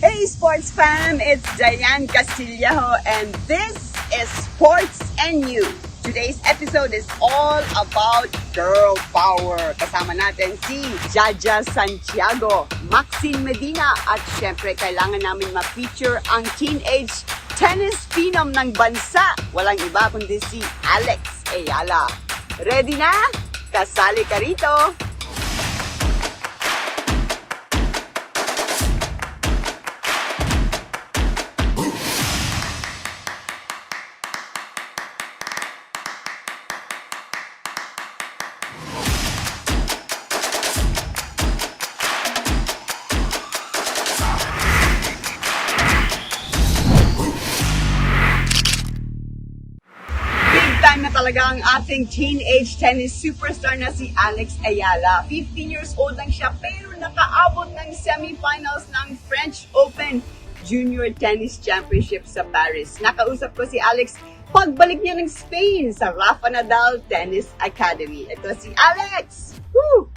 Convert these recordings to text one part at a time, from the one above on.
Hey sports fam, it's Diane Castillejo and this is Sports and You. Today's episode is all about girl power. Kasama natin si Jaja Santiago, Maxine Medina at syempre kailangan namin ma-feature ang teenage tennis phenom ng bansa. Walang iba kundi si Alex Eala. Ready na? Kasali ka rito! Time na talaga ang ating teenage tennis superstar na si Alex Eala. 15 years old lang siya pero nakaabot ng semifinals ng French Open Junior Tennis Championship sa Paris. Nakausap ko si Alex pagbalik niya ng Spain sa Rafa Nadal Tennis Academy. Ito si Alex! Woo!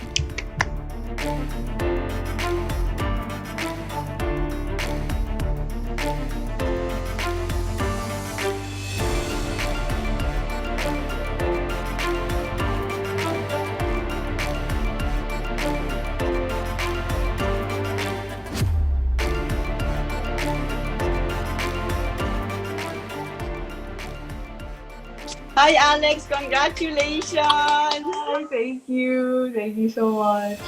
Hi Alex, congratulations! Hi, thank you. Thank you so much.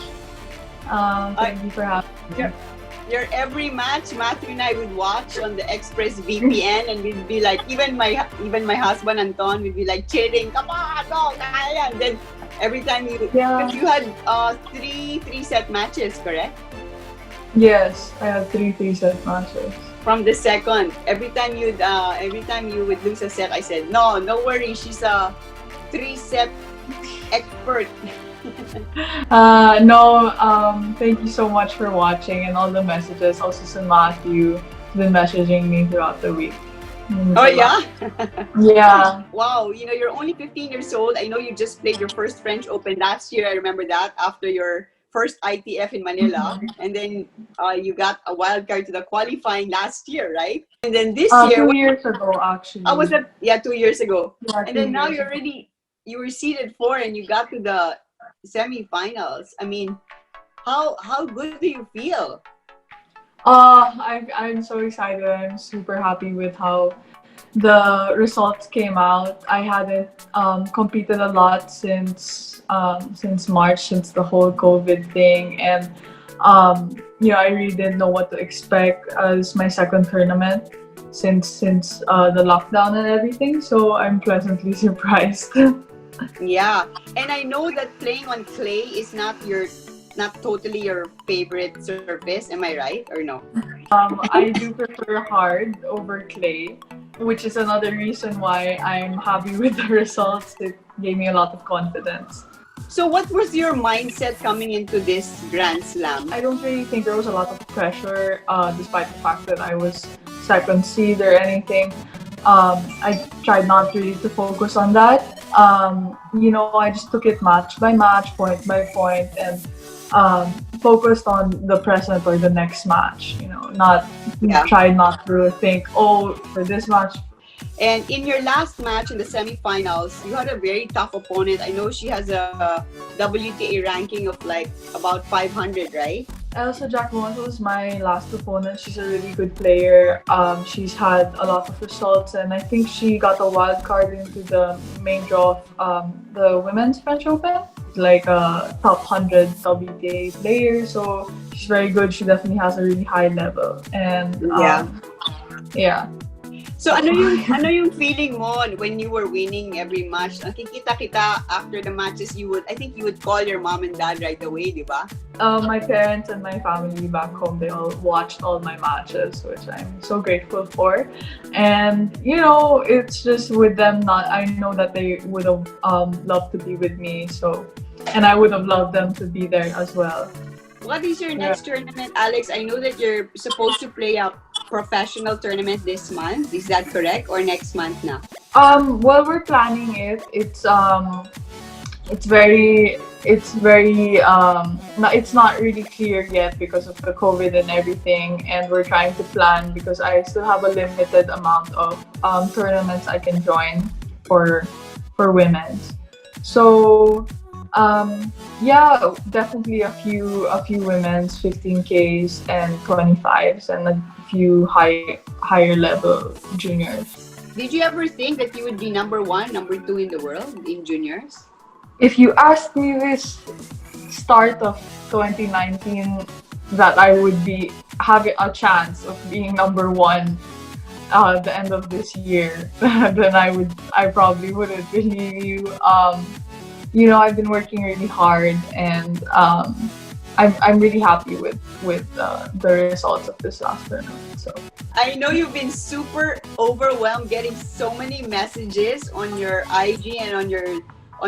Thank you for having me. Your every match, Matthew and I would watch on the Express VPN, and we'd be like, even my husband Anton would be like cheering, come on, go, kaya! And then every time you had three set matches, correct? Yes, I have three set matches. From the second, every time you would lose a set, I said, no worry, she's a 3-set expert. Thank you so much for watching and all the messages. Also, to Matthew, has been messaging me throughout the week. Oh yeah? Yeah. Wow, you're only 15 years old. I know you just played your first French Open last year. I remember that after your first ITF in Manila, and then you got a wild card to the qualifying last year, right? And then this year, 2 years ago, actually. Was that? Yeah, 2 years ago. Yeah, and then now you were seeded 4 and you got to the semifinals. I mean, how good do you feel? I'm so excited. I'm super happy with how the results came out. I hadn't competed a lot since March, since the whole COVID thing, and I really didn't know what to expect as my second tournament since the lockdown and everything. So I'm pleasantly surprised. Yeah, and I know that playing on clay is not totally your favorite surface. Am I right or no? I do prefer hard over clay, which is another reason why I'm happy with the results. It gave me a lot of confidence. So what was your mindset coming into this Grand Slam? I don't really think there was a lot of pressure, despite the fact that I was second seed or anything. I tried not really to focus on that. I just took it match by match, point by point, and focused on the present or the next match. Tried not to think, for this match. And in your last match in the semifinals, you had a very tough opponent. I know she has a WTA ranking of like about 500, right? Elsa Jacquemont was my last opponent. She's a really good player. She's had a lot of results, and I think she got a wild card into the main draw of the Women's French Open, like a top 100 WTA player. So she's very good. She definitely has a really high level, and yeah. So ano yung feeling mo when you were winning every match? Nakikita kita after the matches, I think you would call your mom and dad right away, di ba? My parents and my family back home, they all watched all my matches, which I'm so grateful for. And it's just with them, I know that they would have loved to be with me, and I would have loved them to be there as well. What is your next tournament, Alex? I know that you're supposed to play a professional tournament this month. Is that correct? Or next month na? Well, we're planning it. It's very it's very it's not really clear yet because of the COVID and everything, and we're trying to plan because I still have a limited amount of tournaments I can join for women's. So yeah, definitely a few women's 15Ks and 25s, and a few higher level juniors. Did you ever think that you would be number one, number two in the world in juniors? If you asked me this start of 2019 that I would be having a chance of being number one at the end of this year, then I probably wouldn't believe you. You know, I've been working really hard, and I'm really happy with the results of this last tournament. So I know you've been super overwhelmed getting so many messages on your IG and on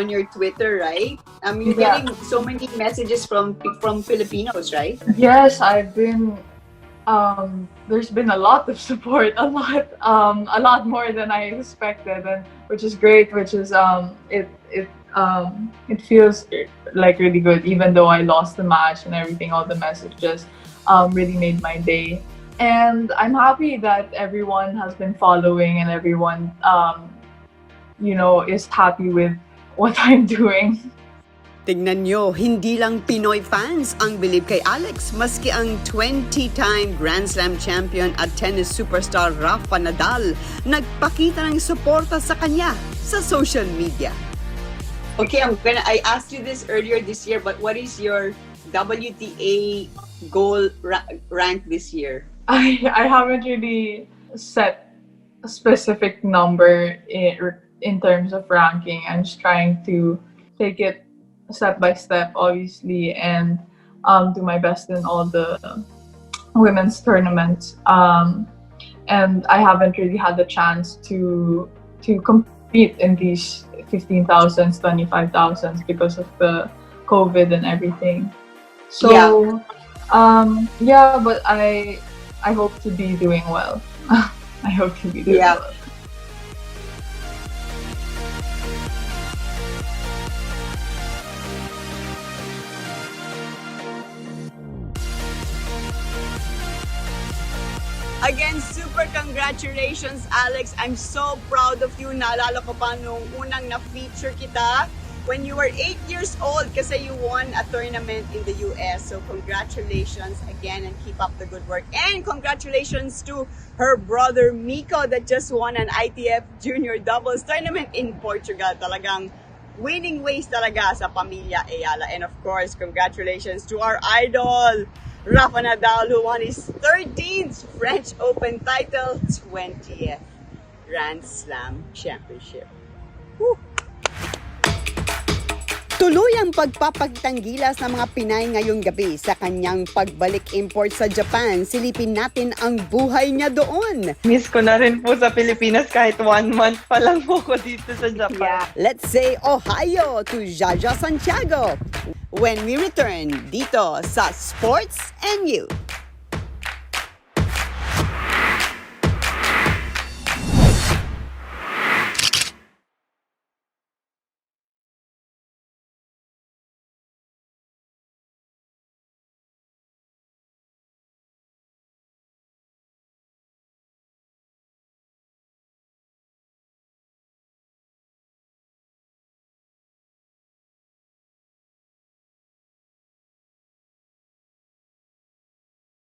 your Twitter, right? You're getting so many messages from Filipinos, right? yes, I've been. There's been a lot of support, a lot more than I expected, and which is great. Which is it feels like really good, even though I lost the match and everything. All the messages really made my day, and I'm happy that everyone has been following and everyone you know, is happy with what I'm doing. Tingnan nyo, hindi lang Pinoy fans ang bilib kay Alex, maski ang 20-time Grand Slam champion at tennis superstar Rafa Nadal nagpakita ng suporta sa kanya sa social media. Okay, I asked you this earlier this year, but what is your WTA goal rank this year? I haven't really set a specific number in terms of ranking. I'm just trying to take it step by step, obviously, and do my best in all the women's tournaments. And I haven't really had the chance to compete in these 15,000s, 25,000s because of the COVID and everything. So yeah, but I hope to be doing well. I hope to be doing well. Again, super congratulations, Alex. I'm so proud of you. Naalala ko pa nung unang na-feature kita when you were 8 years old kasi you won a tournament in the US. So congratulations again and keep up the good work. And congratulations to her brother Miko that just won an ITF Junior Doubles tournament in Portugal. Talagang winning ways talaga sa pamilya Eala. And of course, congratulations to our idol, Rafa Nadal, who won his 13th French Open title, 20th Grand Slam Championship. Woo! Tuloy ang pagpapagitang gilas ng mga Pinay ngayong gabi sa kanyang pagbalik import sa Japan. Silipin natin ang buhay niya doon. Miss ko na rin po sa Pilipinas kahit 1 month pa lang po ko dito sa Japan. Yeah. Let's say Ohio to Jaja Santiago when we return dito sa Sports and You.